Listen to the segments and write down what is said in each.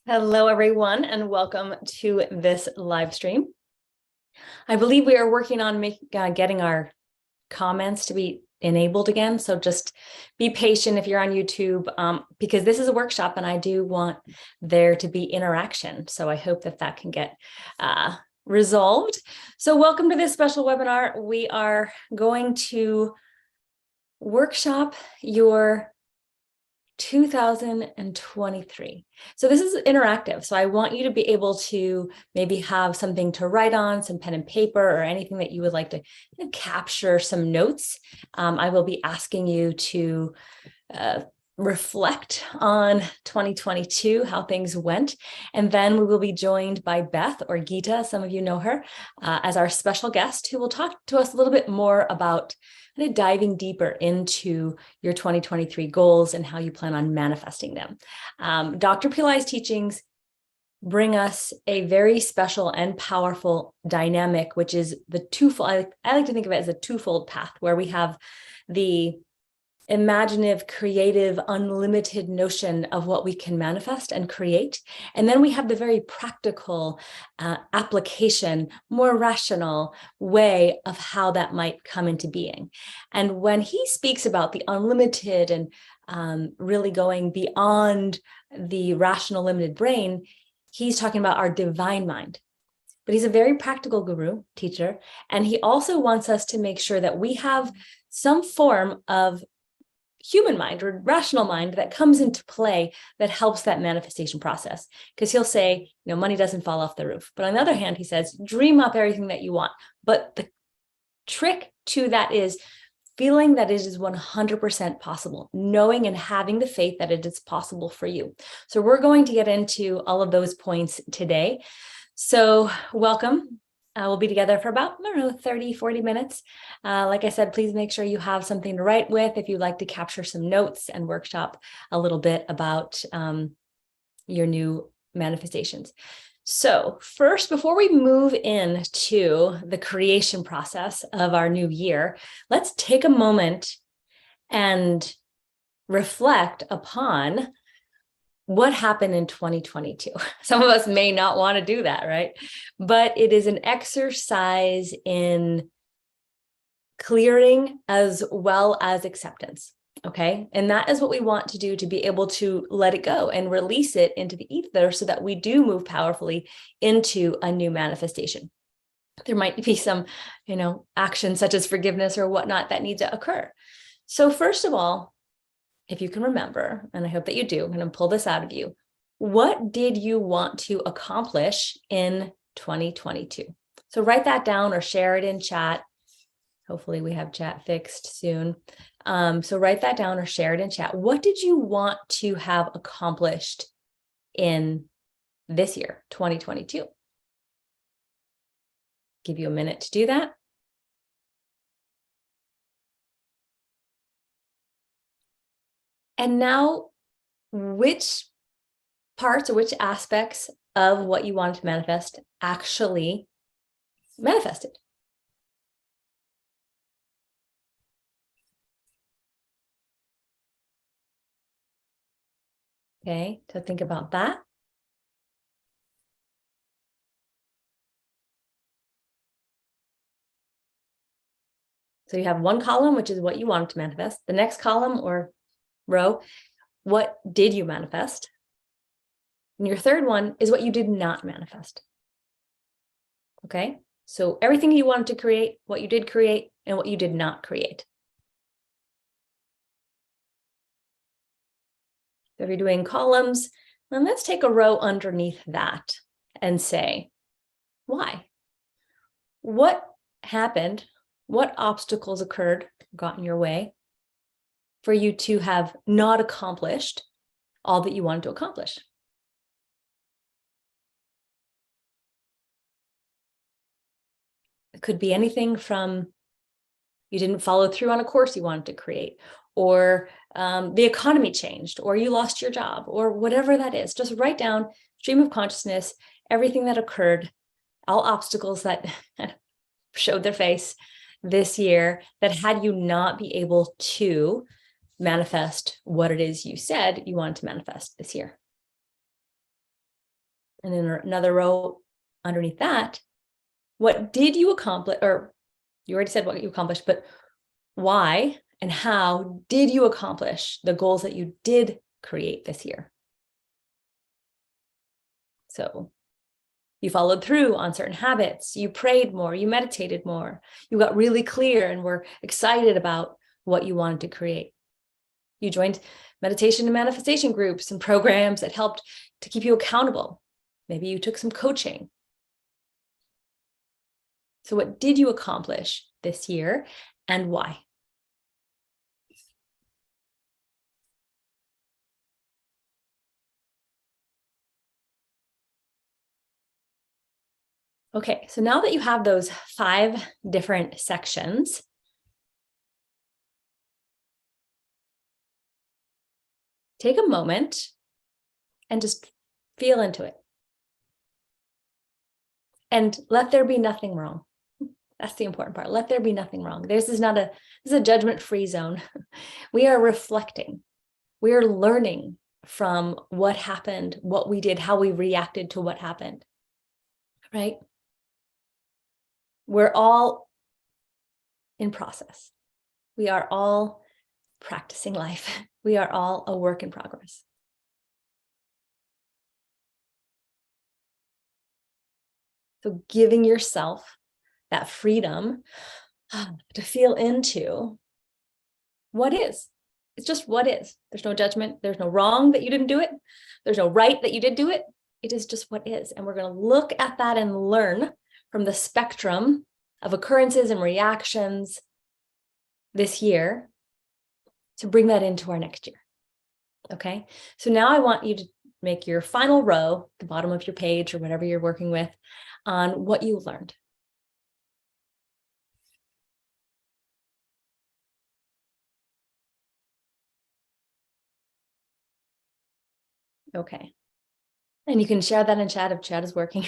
Hello, everyone, and welcome to this live stream. I believe we are working on getting our comments to be enabled again. So just be patient if you're on YouTube, because this is a workshop and I do want there to be interaction. So I hope that can get resolved. So welcome to this special webinar. We are going to workshop your 2023. So this is interactive. So I want you to be able to maybe have something to write on, some pen and paper, or anything that you would like to capture some notes. I will be asking you to reflect on 2022, how things went. And then we will be joined by Beth, or Geeta, some of you know her, as our special guest, who will talk to us a little bit more about kind of diving deeper into your 2023 goals and how you plan on manifesting them. Dr. Pillai's teachings bring us a very special and powerful dynamic, which is the twofold. I like to think of it as a twofold path, where we have the imaginative, creative, unlimited notion of what we can manifest and create. And then we have the very practical application, more rational way of how that might come into being. And when he speaks about the unlimited and really going beyond the rational limited brain, he's talking about our divine mind. But he's a very practical guru, teacher, and he also wants us to make sure that we have some form of human mind or rational mind that comes into play that helps that manifestation process. Because he'll say, money doesn't fall off the roof. But on the other hand, he says, dream up everything that you want. But the trick to that is feeling that it is 100% possible, knowing and having the faith that it is possible for you. So we're going to get into all of those points today. So welcome. We'll be together for about, 30, 40 minutes. Like I said, please make sure you have something to write with if you'd like to capture some notes and workshop a little bit about your new manifestations. So first, before we move into the creation process of our new year, let's take a moment and reflect upon what happened in 2022. Some of us may not want to do that, right? But it is an exercise in clearing as well as acceptance, okay? And that is what we want to do, to be able to let it go and release it into the ether so that we do move powerfully into a new manifestation. There might be some, action such as forgiveness or whatnot that need to occur. So first of all, if you can remember, and I hope that you do, I'm going to pull this out of you. What did you want to accomplish in 2022? So write that down or share it in chat. Hopefully we have chat fixed soon. So write that down or share it in chat. What did you want to have accomplished in this year, 2022? Give you a minute to do that. And now, which parts or which aspects of what you wanted to manifest actually manifested? Okay, so think about that. So you have one column, which is what you wanted to manifest. The next column or row, what did you manifest? And your third one is what you did not manifest. Okay, so everything you wanted to create, what you did create, and what you did not create. So if you're doing columns, then let's take a row underneath that and say, why? What happened? What obstacles occurred, got in your way for you to have not accomplished all that you wanted to accomplish? It could be anything from you didn't follow through on a course you wanted to create, or the economy changed, or you lost your job, or whatever that is. Just write down stream of consciousness, everything that occurred, all obstacles that showed their face this year that had you not be able to manifest what it is you said you wanted to manifest this year. And then another row underneath that, what did you accomplish? Or you already said what you accomplished, but why and how did you accomplish the goals that you did create this year? So you followed through on certain habits, you prayed more, you meditated more, you got really clear and were excited about what you wanted to create. You joined meditation and manifestation groups and programs that helped to keep you accountable. Maybe you took some coaching. So what did you accomplish this year and why? Okay, so now that you have those 5 different sections, take a moment and just feel into it. And let there be nothing wrong. That's the important part. Let there be nothing wrong. This is a judgment-free zone. We are reflecting. We are learning from what happened, what we did, how we reacted to what happened, right? We're all in process. We are all practicing life. We are all a work in progress. So giving yourself that freedom to feel into what is. It's just what is. There's no judgment. There's no wrong that you didn't do it. There's no right that you did do it. It is just what is. And we're going to look at that and learn from the spectrum of occurrences and reactions this year to bring that into our next year. Okay. So now I want you to make your final row, the bottom of your page or whatever you're working with, on what you learned. Okay. And you can share that in chat if chat is working.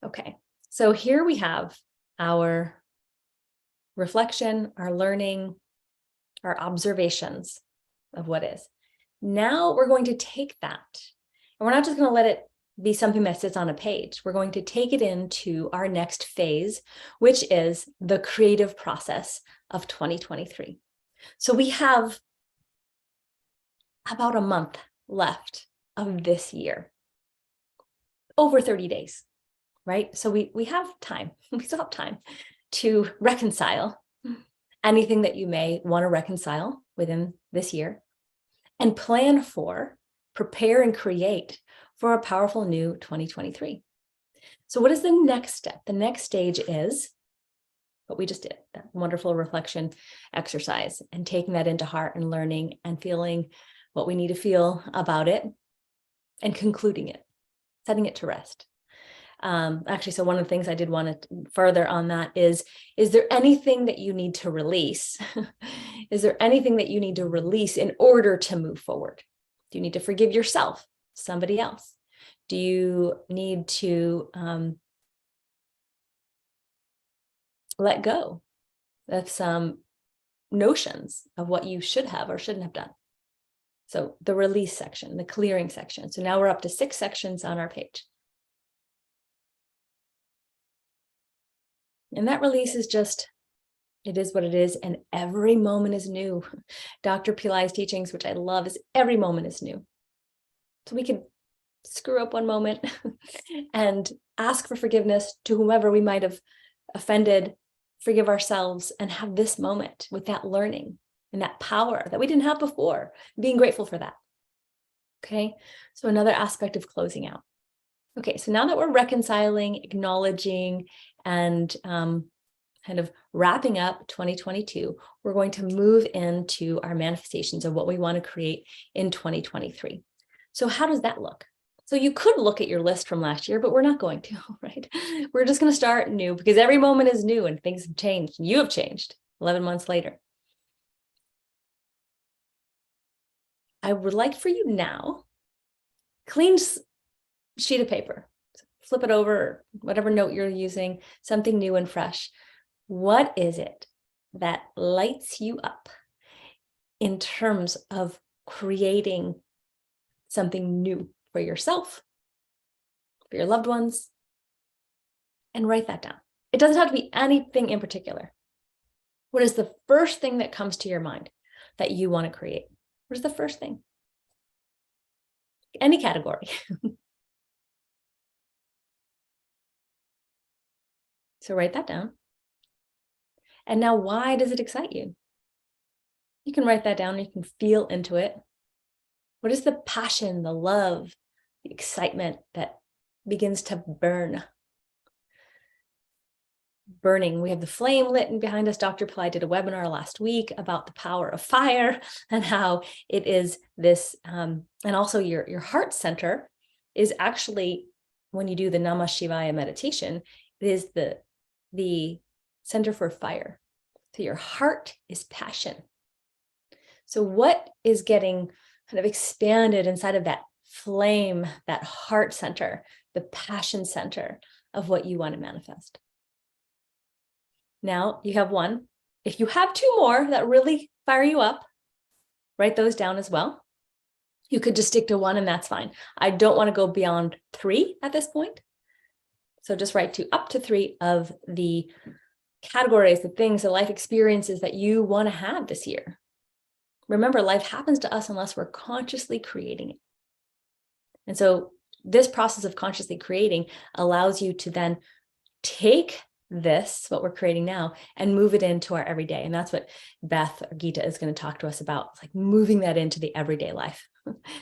Okay, so here we have our reflection, our learning, our observations of what is. Now we're going to take that, and we're not just going to let it be something that sits on a page. We're going to take it into our next phase, which is the creative process of 2023. So we have about a month left of this year, over 30 days. Right? So we have time, we still have time to reconcile anything that you may want to reconcile within this year and plan for, prepare and create for a powerful new 2023. So what is the next step? The next stage is what we just did, that wonderful reflection exercise and taking that into heart and learning and feeling what we need to feel about it and concluding it, setting it to rest. Actually, so one of the things I did want to further on that is there anything that you need to release? Is there anything that you need to release in order to move forward? Do you need to forgive yourself, somebody else? Do you need to let go of some notions of what you should have or shouldn't have done? So the release section, the clearing section. So now we're up to 6 sections on our page. And that release is just, it is what it is, and every moment is new. Dr. Pillai's teachings, which I love, is every moment is new. So we can screw up one moment and ask for forgiveness to whomever we might have offended, forgive ourselves, and have this moment with that learning and that power that we didn't have before, being grateful for that. Okay, so another aspect of closing out. Okay, so now that we're reconciling, acknowledging, and kind of wrapping up 2022, we're going to move into our manifestations of what we want to create in 2023. So how does that look? So you could look at your list from last year, but we're not going to, right? We're just going to start new because every moment is new and things have changed. You have changed 11 months later. I would like for you now, clean sheet of paper, flip it over, whatever note you're using, something new and fresh. What is it that lights you up in terms of creating something new for yourself, for your loved ones, and write that down. It doesn't have to be anything in particular. What is the first thing that comes to your mind that you want to create? What is the first thing? Any category. So write that down. And now, why does it excite you? You can write that down and you can feel into it. What is the passion, the love, the excitement that begins to burn? Burning. We have the flame lit behind us. Dr. Pillai did a webinar last week about the power of fire and how it is this, and also your heart center is actually, when you do the Namah Shivaya meditation, it is the center for fire. So your heart is passion. So what is getting kind of expanded inside of that flame, that heart center, the passion center of what you want to manifest? Now you have one. If you have two more that really fire you up, write those down as well. You could just stick to one and that's fine. I don't want to go beyond 3 at this point. So just write up to 3 of the categories, the things, the life experiences that you want to have this year. Remember, life happens to us unless we're consciously creating it. And so this process of consciously creating allows you to then take this, what we're creating now, and move it into our everyday. And that's what Beth or Gita is going to talk to us about. It's like moving that into the everyday life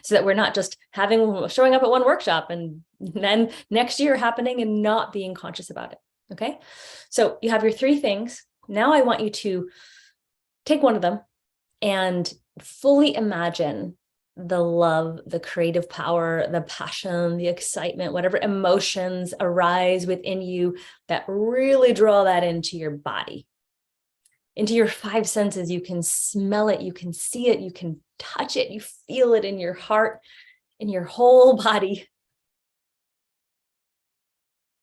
so that we're not just showing up at one workshop and then next year happening and not being conscious about it. Okay. So you have your 3 things. Now I want you to take one of them and fully imagine the love, the creative power, the passion, the excitement, whatever emotions arise within you that really draw that into your body, into your 5 senses. You can smell it, you can see it, you can touch it, you feel it in your heart, in your whole body.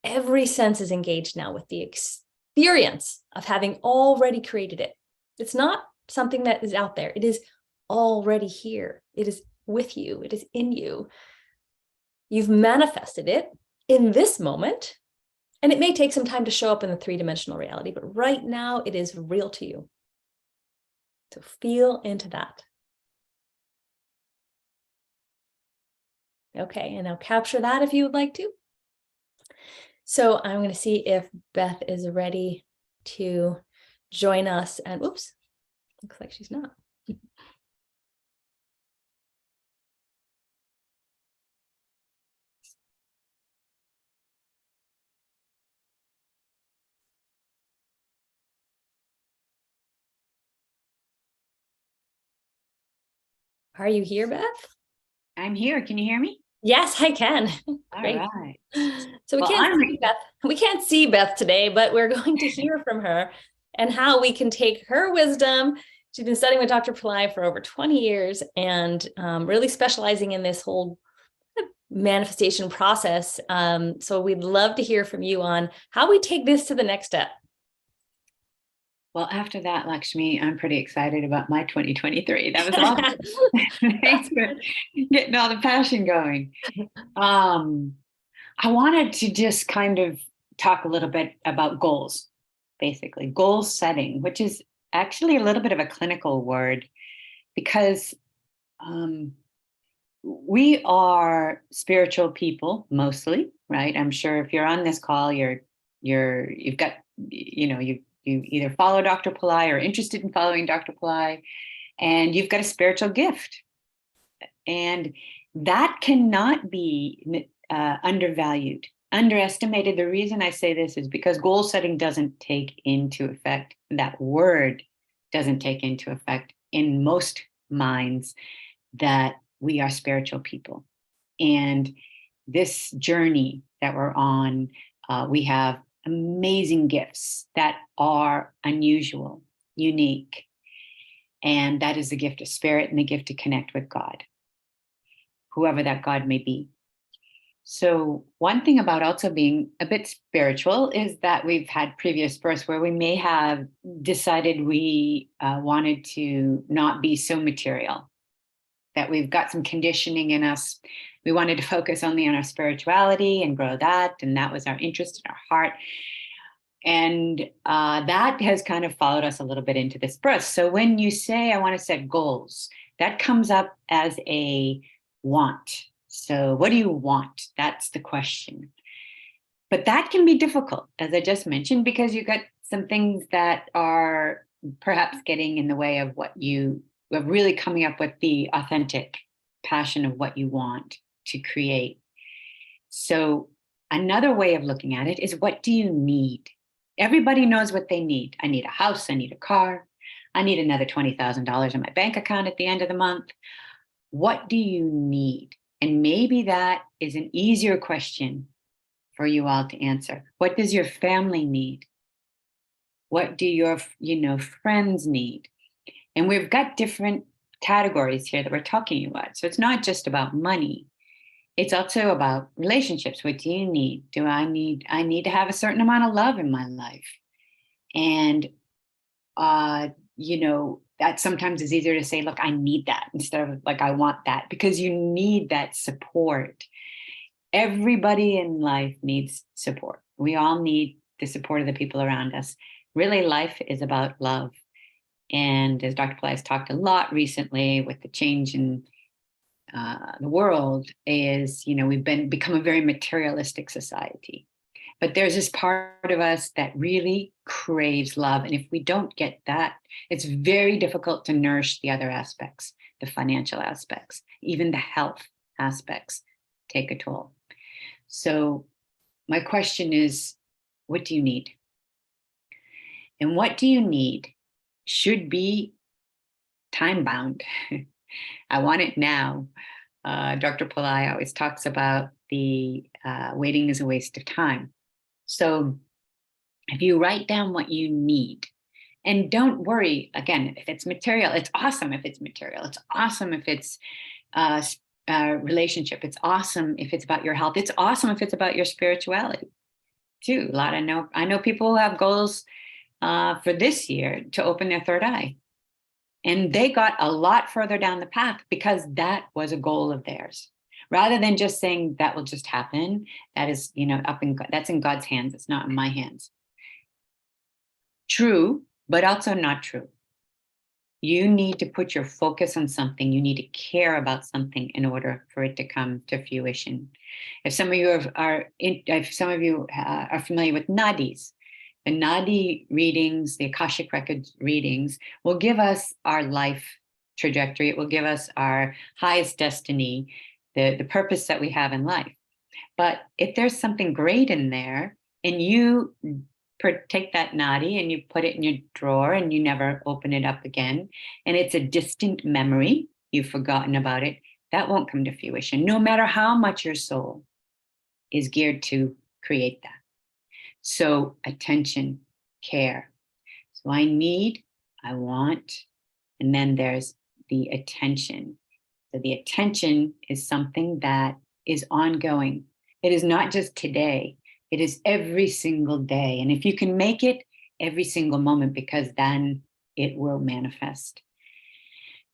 Every sense is engaged now with the experience of having already created it. It's not something that is out there. It is already here. It is with you. It is in you. You've manifested it in this moment, and it may take some time to show up in the 3-dimensional reality, but right now it is real to you. So feel into that. Okay, and now capture that if you would like to. So I'm going to see if Beth is ready to join us. And oops, looks like she's not. Are you here, Beth? I'm here. Can you hear me? Yes, I can. All Great. right. So we can't see Beth today, but we're going to hear from her and how we can take her wisdom. She's been studying with Dr. Pillai for over 20 years and really specializing in this whole manifestation process. So we'd love to hear from you on how we take this to the next step. Well, after that, Lakshmi, I'm pretty excited about my 2023. That was awesome. Thanks for getting all the passion going. I wanted to just kind of talk a little bit about goals, basically goal setting, which is actually a little bit of a clinical word because we are spiritual people mostly, right? I'm sure if you're on this call, you've got, you either follow Dr. Pillai or interested in following Dr. Pillai, and you've got a spiritual gift. And that cannot be undervalued, underestimated. The reason I say this is because goal setting doesn't take into effect, that word doesn't take into effect in most minds that we are spiritual people. And this journey that we're on, we have amazing gifts that are unusual, unique. And that is the gift of spirit and the gift to connect with God, whoever that God may be. So one thing about also being a bit spiritual is that we've had previous births where we may have decided we wanted to not be so material, that we've got some conditioning in us. We wanted to focus only on our spirituality and grow that. And that was our interest in our heart. And that has kind of followed us a little bit into this birth. So when you say, I want to set goals, that comes up as a want. So what do you want? That's the question. But that can be difficult, as I just mentioned, because you got some things that are perhaps getting in the way of of really coming up with the authentic passion of what you want to create. So another way of looking at it is, what do you need? Everybody knows what they need. I need a house, I need a car, I need another $20,000 in my bank account at the end of the month. What do you need? And maybe that is an easier question for you all to answer. What does your family need? What do your, friends need? And we've got different categories here that we're talking about. So it's not just about money. It's also about relationships. What do you need? I need to have a certain amount of love in my life. And, that sometimes is easier to say, look, I need that, instead of like, I want that, because you need that support. Everybody in life needs support. We all need the support of the people around us. Really, life is about love. And as Dr. Pillai has talked a lot recently with the change in the world, is, we've become a very materialistic society. But there's this part of us that really craves love. And if we don't get that, it's very difficult to nourish the other aspects, the financial aspects, even the health aspects take a toll. So my question is, what do you need? And what do you need should be time bound. I want it now. Dr. Pillai always talks about the waiting is a waste of time. So if you write down what you need, and don't worry, again, if it's material, it's awesome if it's material. It's awesome if it's relationship. It's awesome if it's about your health. It's awesome if it's about your spirituality too. I know people who have goals for this year to open their third eye. And they got a lot further down the path because that was a goal of theirs. Rather than just saying that will just happen, that is, that's in God's hands. It's not in my hands. True, but also not true. You need to put your focus on something. You need to care about something in order for it to come to fruition. If some of you are familiar with nadis, the Nadi readings, the Akashic Records readings, will give us our life trajectory. It will give us our highest destiny, the purpose that we have in life. But if there's something great in there, and you take that Nadi and you put it in your drawer and you never open it up again, and it's a distant memory, you've forgotten about it, that won't come to fruition, no matter how much your soul is geared to create that. So attention, care. So I need, I want, and then there's the attention. So the attention is something that is ongoing. It is not just today. It is every single day. And if you can make it every single moment, because then it will manifest.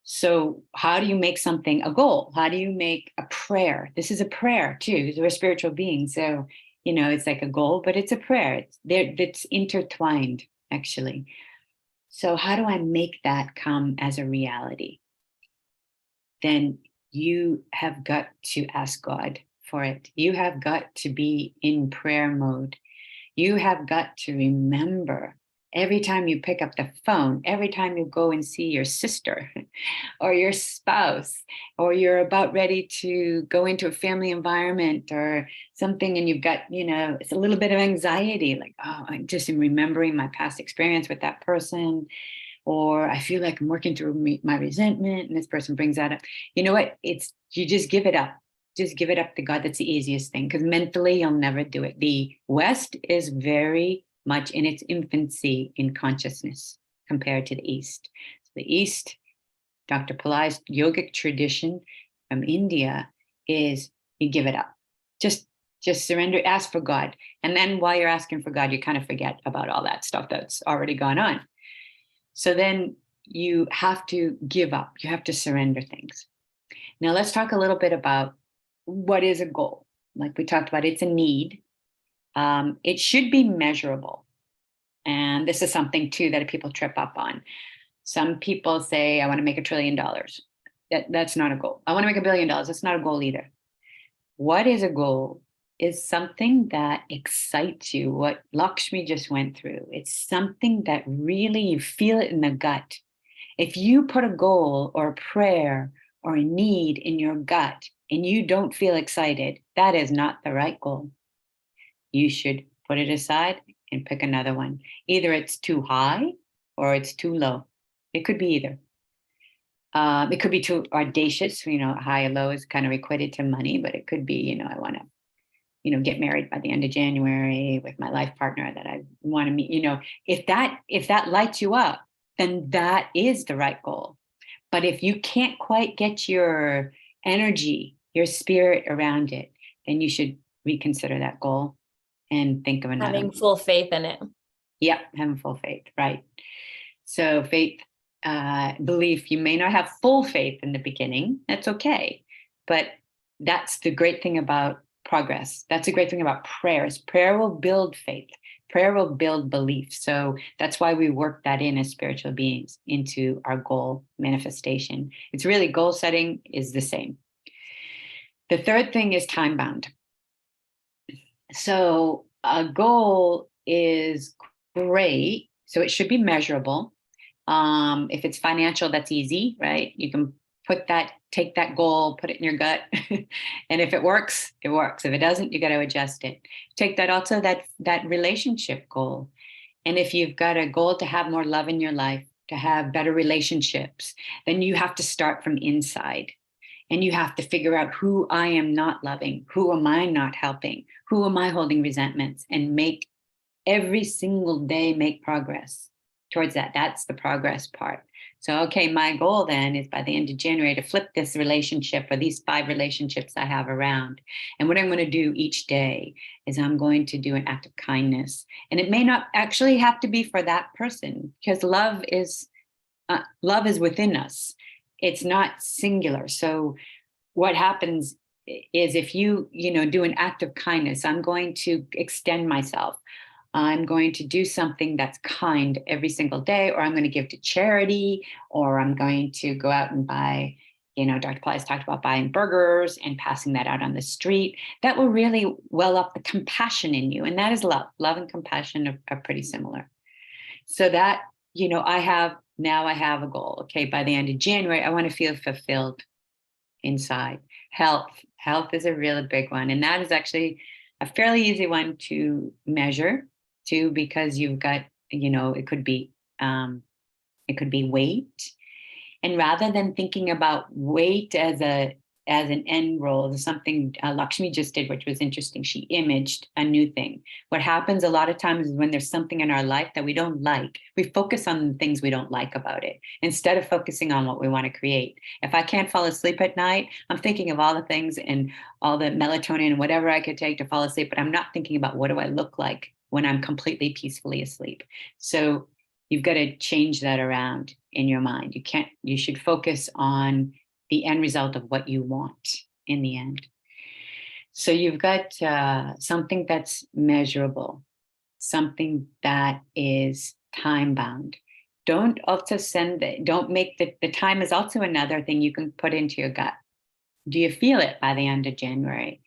So how do you make something a goal? How do you make a prayer? This is a prayer too. We're spiritual beings. So it's like a goal, but it's a prayer. It's intertwined, actually. So how do I make that come as a reality? Then you have got to ask God for it. You have got to be in prayer mode. You have got to remember every time you pick up the phone, every time you go and see your sister or your spouse, or you're about ready to go into a family environment or something, and you've got, it's a little bit of anxiety, like, oh, I'm just remembering my past experience with that person, or I feel like I'm working through my resentment, and this person brings that up. You know what? You just give it up. Just give it up to God. That's the easiest thing, because mentally you'll never do it. The West is very much in its infancy in consciousness compared to the East. So the East, Dr. Pillai's yogic tradition from India, is you give it up. just surrender, ask for God. And then while you're asking for God, you kind of forget about all that stuff that's already gone on. So then you have to give up. You have to surrender things. Now let's talk a little bit about what is a goal. Like we talked about, it's a need. It should be measurable. And this is something too that people trip up on. Some people say, I want to make $1 trillion. That's not a goal. I want to make $1 billion. That's not a goal either. What is a goal is something that excites you, what Lakshmi just went through. It's something that really you feel it in the gut. If you put a goal or a prayer or a need in your gut and you don't feel excited, that is not the right goal. You should put it aside and pick another one. Either it's too high or it's too low. It could be either. It could be too audacious. High and low is kind of equated to money, but it could be, I want to, get married by the end of January with my life partner that I want to meet. If that lights you up, then that is the right goal. But if you can't quite get your energy, your spirit around it, then you should reconsider that goal and think of another Having one. full faith in it. Yep, having full faith, right. So faith, belief, you may not have full faith in the beginning. That's okay. But that's the great thing about progress. That's the great thing about prayers. Prayer will build faith. Prayer will build belief. So that's why we work that in as spiritual beings into our goal manifestation. It's really goal setting is the same. The third thing is time bound. So a goal is great. So it should be measurable. If it's financial, that's easy, right? You can take that goal, put it in your gut. And if it works, it works. If it doesn't, you got to adjust it. Take that also, that relationship goal. And if you've got a goal to have more love in your life, to have better relationships, then you have to start from inside. And you have to figure out who I am not loving, who am I not helping, who am I holding resentments, and make every single day make progress towards that. That's the progress part. So, okay, my goal then is by the end of January to flip this relationship or these 5 relationships I have around. And what I'm going to do each day is I'm going to do an act of kindness. And it may not actually have to be for that person, because love is within us. It's not singular. So what happens is if you do an act of kindness, I'm going to extend myself. I'm going to do something that's kind every single day, or I'm going to give to charity, or I'm going to go out and buy, Dr. Pillai's talked about buying burgers and passing that out on the street. That will really well up the compassion in you. And that is love. Love and compassion are pretty similar. So that, I have a goal. Okay, by the end of January, I want to feel fulfilled inside. Health is a really big one. And that is actually a fairly easy one to measure too, because you've got, it could be weight. And rather than thinking about weight as an end role, something Lakshmi just did, which was interesting. She imaged a new thing. What happens a lot of times is when there's something in our life that we don't like, we focus on the things we don't like about it instead of focusing on what we want to create. If I can't fall asleep at night, I'm thinking of all the things and all the melatonin and whatever I could take to fall asleep, but I'm not thinking about what do I look like when I'm completely peacefully asleep. So you've got to change that around in your mind. You should focus on the end result of what you want in the end. So you've got something that's measurable, something that is time bound. Don't make the time is also another thing you can put into your gut. Do you feel it by the end of January?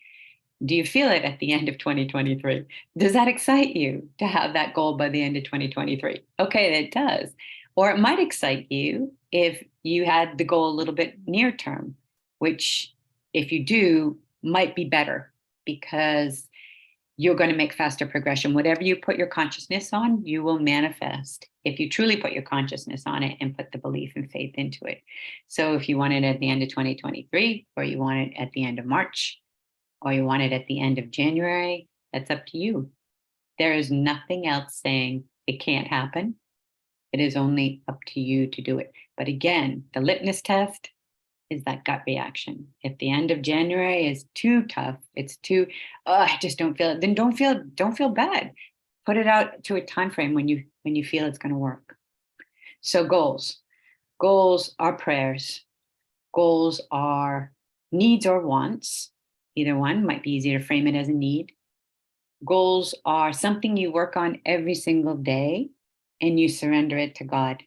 Do you feel it at the end of 2023? Does that excite you to have that goal by the end of 2023? Okay, it does. Or it might excite you if you had the goal a little bit near term, which if you do might be better because you're going to make faster progression. Whatever you put your consciousness on, you will manifest if you truly put your consciousness on it and put the belief and faith into it. So if you want it at the end of 2023, or you want it at the end of March, or you want it at the end of January, that's up to you. There is nothing else saying it can't happen. It is only up to you to do it. But again, the litmus test is that gut reaction. If the end of January is too tough, it's too, oh, I just don't feel it, then don't feel bad. Put it out to a time frame when you feel it's going to work. So goals are prayers. Goals are needs or wants. Either one might be easier to frame it as a need. Goals are something you work on every single day and you surrender it to God.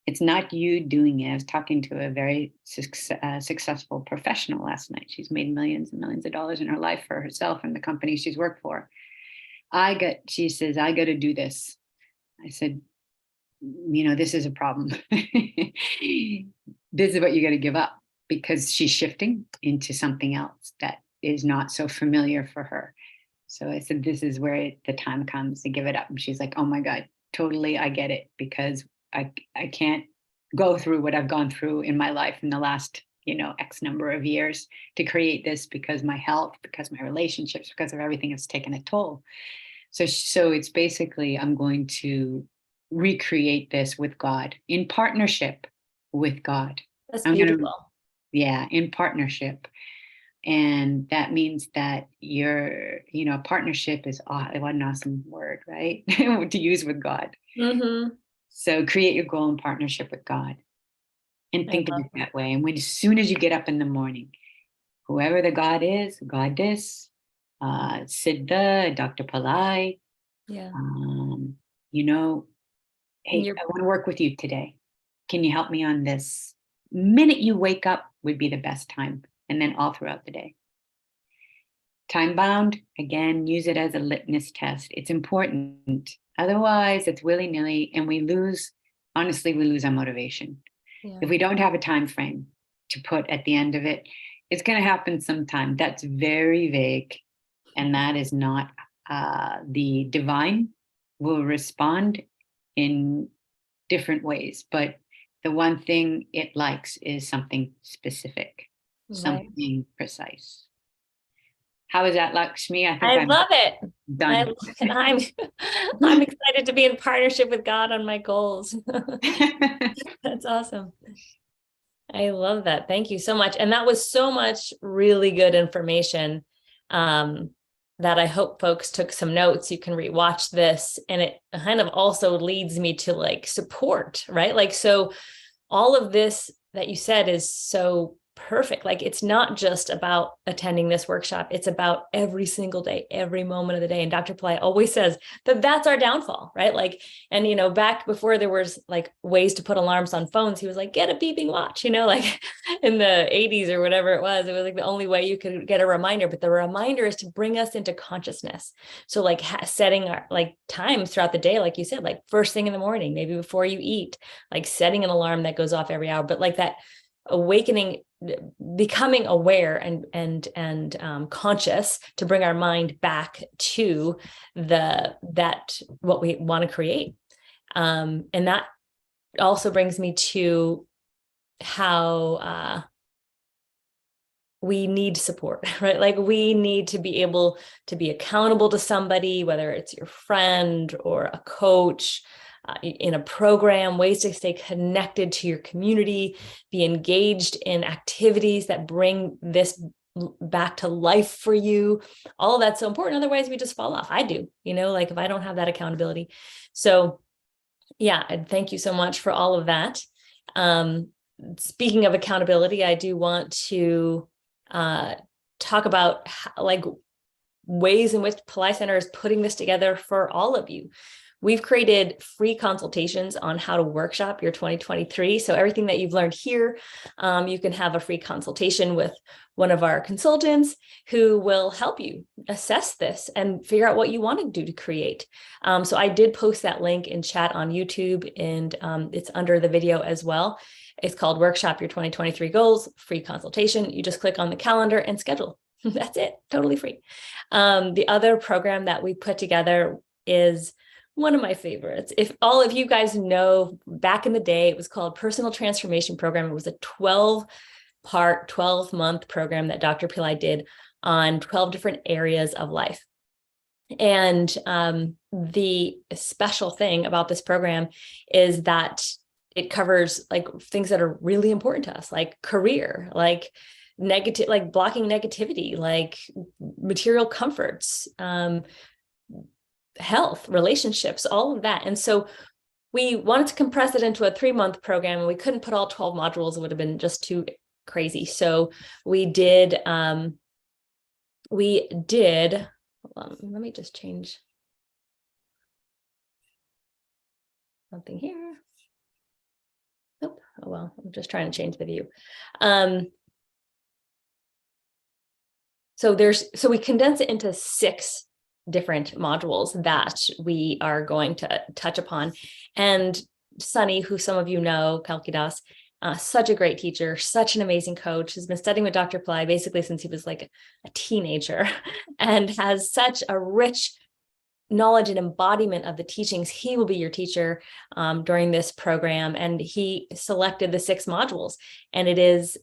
It's not you doing it. I was talking to a very successful professional last night. She's made millions and millions of dollars in her life for herself and the company she's worked for. She says, I got to do this. I said, this is a problem. This is what you got to give up, because she's shifting into something else that is not so familiar for her. So I said, this is where the time comes to give it up. And she's like, oh my God, totally. I get it, because I can't go through what I've gone through in my life in the last, X number of years to create this, because my health, because my relationships, because of everything has taken a toll. So it's basically, I'm going to recreate this with God, in partnership with God. That's beautiful. In partnership. And that means that partnership is what an awesome word, right? To use with God. Mm-hmm. So create your goal in partnership with God and think of it that way. And as soon as you get up in the morning, whoever the God is, Goddess, Siddha, Dr. Pillai, yeah. Hey, I want to work with you today. Can you help me on this? Minute you wake up would be the best time, and then all throughout the day. Time bound, again, use it as a litmus test. It's important. Otherwise, it's willy-nilly, and we lose our motivation. Yeah. If we don't have a time frame to put at the end of it, it's going to happen sometime. That's very vague, and that is not the divine will respond in different ways. But the one thing it likes is something specific, something precise. How is that, Lakshmi? I love it. Done. I'm excited to be in partnership with God on my goals. That's awesome. I love that. Thank you so much. And that was so much really good information that I hope folks took some notes. You can rewatch this, and it kind of also leads me to support, right? So all of this that you said is so perfect. It's not just about attending this workshop. It's about every single day, every moment of the day. And Dr. Pillai always says that that's our downfall, right? And back before there was ways to put alarms on phones, he was like, get a beeping watch, in the 80s or whatever it was the only way you could get a reminder. But the reminder is to bring us into consciousness. So setting our times throughout the day, like you said, first thing in the morning, maybe before you eat, setting an alarm that goes off every hour, but that awakening, becoming aware and conscious to bring our mind back to what we want to create. And that also brings me to how we need support, right? We need to be able to be accountable to somebody, whether it's your friend or a coach, in a program, ways to stay connected to your community, be engaged in activities that bring this back to life for you. All of that's so important. Otherwise, we just fall off. I do, if I don't have that accountability. So yeah, and thank you so much for all of that. Speaking of accountability, I do want to talk about ways in which Pillai Center is putting this together for all of you. We've created free consultations on how to workshop your 2023. So everything that you've learned here, you can have a free consultation with one of our consultants who will help you assess this and figure out what you want to do to create. So I did post that link in chat on YouTube, and it's under the video as well. It's called Workshop Your 2023 Goals, free consultation. You just click on the calendar and schedule. That's it, totally free. The other program that we put together is one of my favorites. If all of you guys know, back in the day, it was called Personal Transformation Program. It was a 12-part, 12-month program that Dr. Pillai did on 12 different areas of life. And the special thing about this program is that it covers like things that are really important to us, like career, like negative, like blocking negativity, like material comforts, health, relationships, all of that. And so we wanted to compress it into a 3-month program, and we couldn't put all 12 modules. It would have been just too crazy. So we did, hold on, let me just change something here. Nope. Oh, well, I'm just trying to change the view. So we condense it into 6 different modules that we are going to touch upon. And Sunny, who some of you know, Kalkidas, such a great teacher, such an amazing coach, has been studying with Dr. Pillai basically since he was like a teenager, and has such a rich knowledge and embodiment of the teachings. He will be your teacher during this program. And he selected the 6 modules, and it is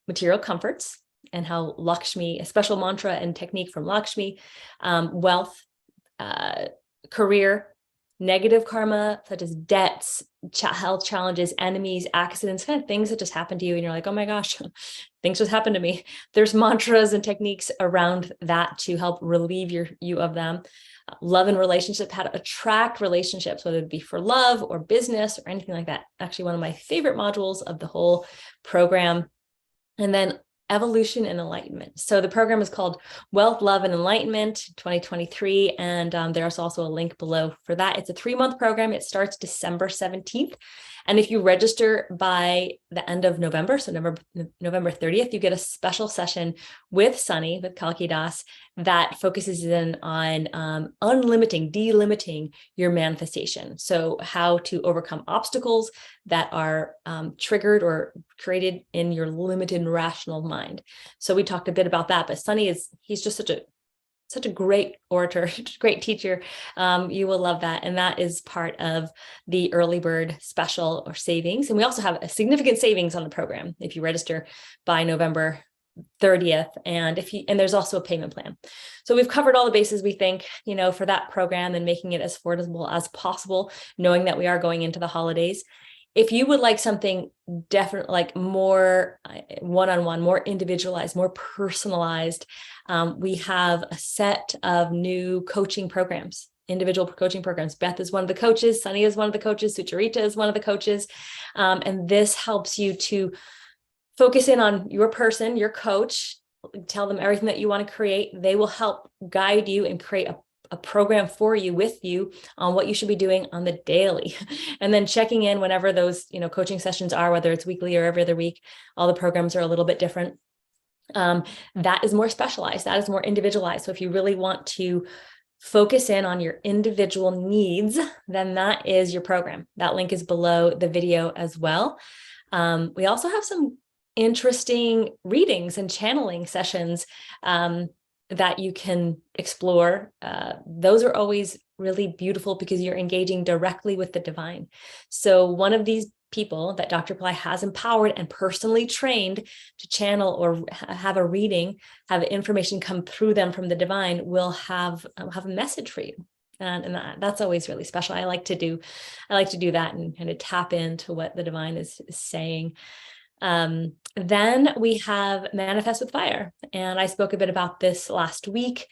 material comforts, and how Lakshmi, a special mantra and technique from Lakshmi, wealth, career, negative karma, such as debts, health challenges, enemies, accidents, kind of things that just happen to you. And you're like, oh my gosh, things just happened to me. There's mantras and techniques around that to help relieve you of them. Love and relationship, how to attract relationships, whether it be for love or business or anything like that. Actually, one of my favorite modules of the whole program. And then evolution and enlightenment. So the program is called Wealth, Love, and Enlightenment 2023. And there's also a link below for that. It's a 3-month program. It starts December 17th. And if you register by the end of November, so November 30th, you get a special session with Sunny, with Kalkidas, that focuses in on delimiting your manifestation. So how to overcome obstacles that are triggered or created in your limited and rational mind. So we talked a bit about that, but Sunny he's just such a great orator, great teacher. You will love that. And that is part of the early bird special or savings. And we also have a significant savings on the program if you register by November 30th. And there's also a payment plan. So we've covered all the bases, we think, for that program, and making it as affordable as possible, knowing that we are going into the holidays. If you would like something definitely like more one-on-one, more individualized, more personalized, we have a set of new coaching programs, individual coaching programs. Beth is one of the coaches, Sunny is one of the coaches, Sucharita is one of the coaches. And this helps you to focus in on your person, your coach, tell them everything that you want to create. They will help guide you and create a program for you, with you, on what you should be doing on the daily. And then checking in whenever those, coaching sessions are, whether it's weekly or every other week. All the programs are a little bit different. That is more specialized. That is more individualized. So if you really want to focus in on your individual needs, then that is your program. That link is below the video as well. We also have some interesting readings and channeling sessions that you can explore. Those are always really beautiful because you're engaging directly with the divine. So one of these people that Dr. Pillai has empowered and personally trained to channel or have a reading, have information come through them from the divine, will have a message for you. And that's always really special. I like to do that and kind of tap into what the divine is saying. Then we have Manifest with Fire. And I spoke a bit about this last week.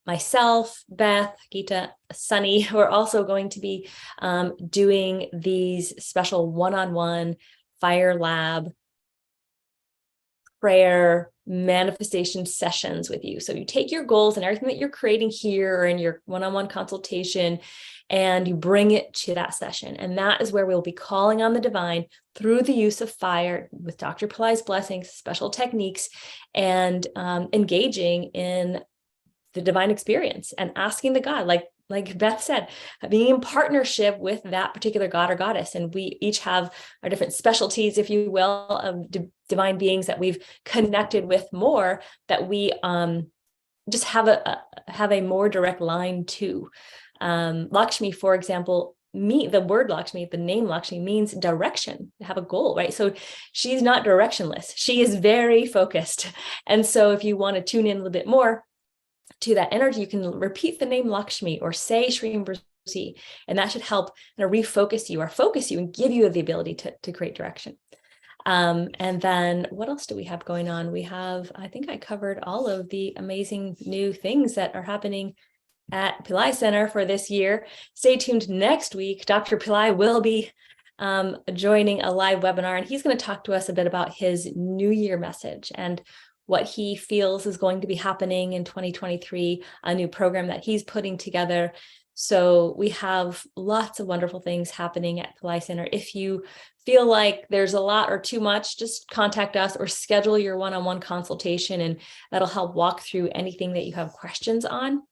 Myself, Beth, Geeta, Sunny, we're also going to be doing these special one-on-one Fire Lab prayer manifestation sessions with you. So you take your goals and everything that you're creating here or in your one-on-one consultation, and you bring it to that session. And that is where we'll be calling on the divine through the use of fire with Dr. Pillai's blessings, special techniques, and engaging in the divine experience and asking the God, like Beth said, being in partnership with that particular God or goddess. And we each have our different specialties, if you will, of divine beings that we've connected with more, that we just have a more direct line to. Lakshmi, for example, the word Lakshmi, the name Lakshmi means direction, have a goal, right? So she's not directionless. She is very focused. And so if you want to tune in a little bit more to that energy, you can repeat the name Lakshmi or say Shri And that should help refocus you or focus you and give you the ability to create direction. And then what else do we have going on? We have, I think I covered all of the amazing new things that are happening at Pillai Center for this year. Stay tuned next week. Dr. Pillai will be joining a live webinar, and he's going to talk to us a bit about his New Year message and what he feels is going to be happening in 2023, a new program that he's putting together. So we have lots of wonderful things happening at Pillai Center. If you feel like there's a lot or too much, just contact us or schedule your one-on-one consultation, and that'll help walk through anything that you have questions on.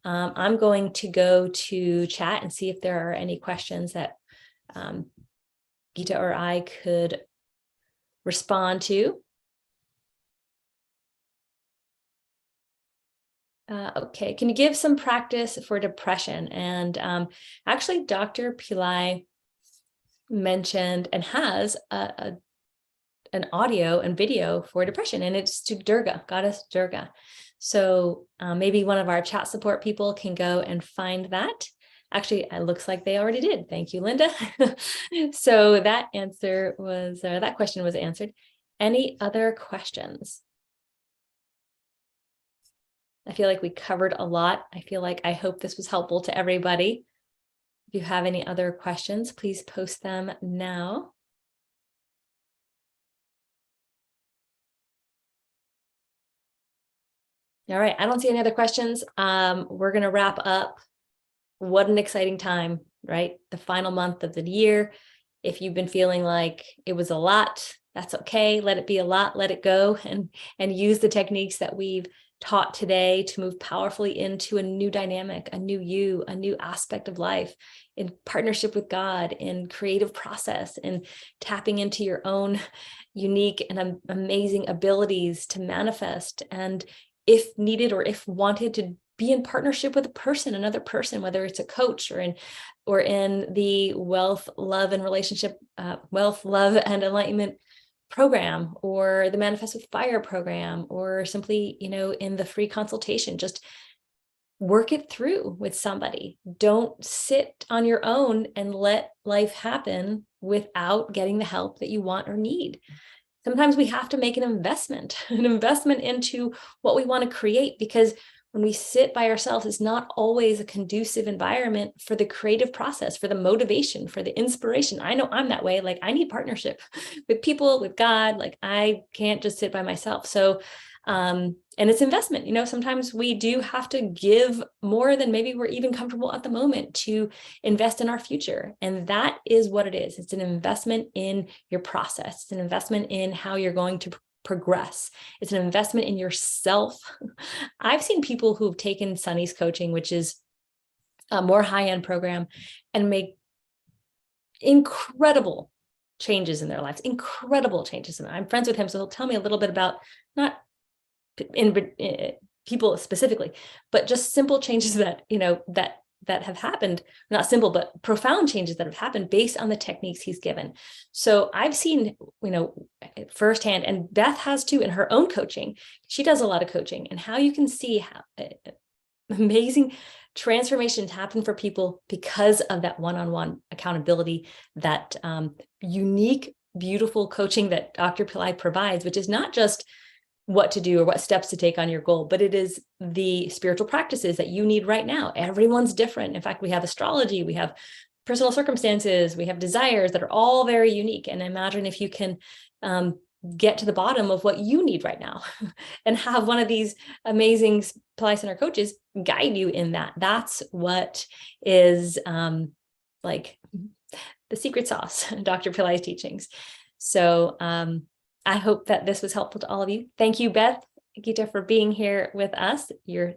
I'm going to go to chat and see if there are any questions that Geeta or I could respond to. Okay, can you give some practice for depression? And actually, Dr. Pillai mentioned and has an audio and video for depression, and it's to Durga, goddess Durga. So maybe one of our chat support people can go and find that. Actually, it looks like they already did. Thank you, Linda. So that answer was, that question was answered. Any other questions? I feel like we covered a lot. I hope this was helpful to everybody. If you have any other questions, please post them now. All right, I don't see any other questions. We're going to wrap up. What an exciting time, right? The final month of the year. If you've been feeling like it was a lot, that's okay. Let it be a lot, let it go, and use the techniques that we've taught today to move powerfully into a new dynamic, a new you, a new aspect of life in partnership with God, in creative process, and tapping into your own unique and amazing abilities to manifest, and if needed or if wanted, to be in partnership with another person, whether it's a coach or in the wealth, love, and relationship, wealth, love, and enlightenment program, or the Manifest with Fire program, or simply, in the free consultation. Just work it through with somebody. Don't sit on your own and let life happen without getting the help that you want or need. Sometimes we have to make an investment into what we want to create, because when we sit by ourselves, it's not always a conducive environment for the creative process, for the motivation, for the inspiration. I know I'm that way. Like, I need partnership with people, with God. Like, I can't just sit by myself. So, and it's investment. Sometimes we do have to give more than maybe we're even comfortable at the moment to invest in our future. And that is what it is. It's an investment in your process. It's an investment in how you're going to progress. It's an investment in yourself. I've seen people who've taken Sunny's coaching, which is a more high-end program, and make incredible changes in their lives, incredible changes. I'm friends with him, so he'll tell me a little bit about, not in people specifically, but just simple changes that, that have happened, not simple, but profound changes that have happened based on the techniques he's given. So I've seen, firsthand, and Beth has too in her own coaching. She does a lot of coaching, and how you can see how amazing transformations happen for people because of that one-on-one accountability, that unique, beautiful coaching that Dr. Pillai provides, which is not just what to do or what steps to take on your goal, but it is the spiritual practices that you need right now. Everyone's different. In fact, we have astrology, we have personal circumstances, we have desires that are all very unique. And imagine if you can get to the bottom of what you need right now and have one of these amazing Pillai Center coaches guide you in that. That's what is like the secret sauce, Dr. Pillai's teachings. So I hope that this was helpful to all of you. Thank you, Beth, Geeta, for being here with us. Your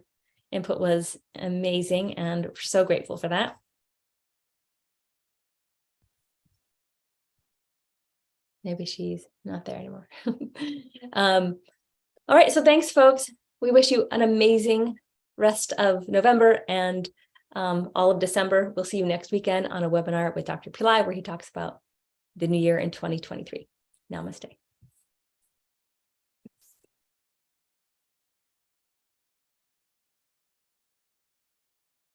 input was amazing, and we're so grateful for that. Maybe she's not there anymore. All right, so thanks, folks. We wish you an amazing rest of November and all of December. We'll see you next weekend on a webinar with Dr. Pillai, where he talks about the new year in 2023. Namaste.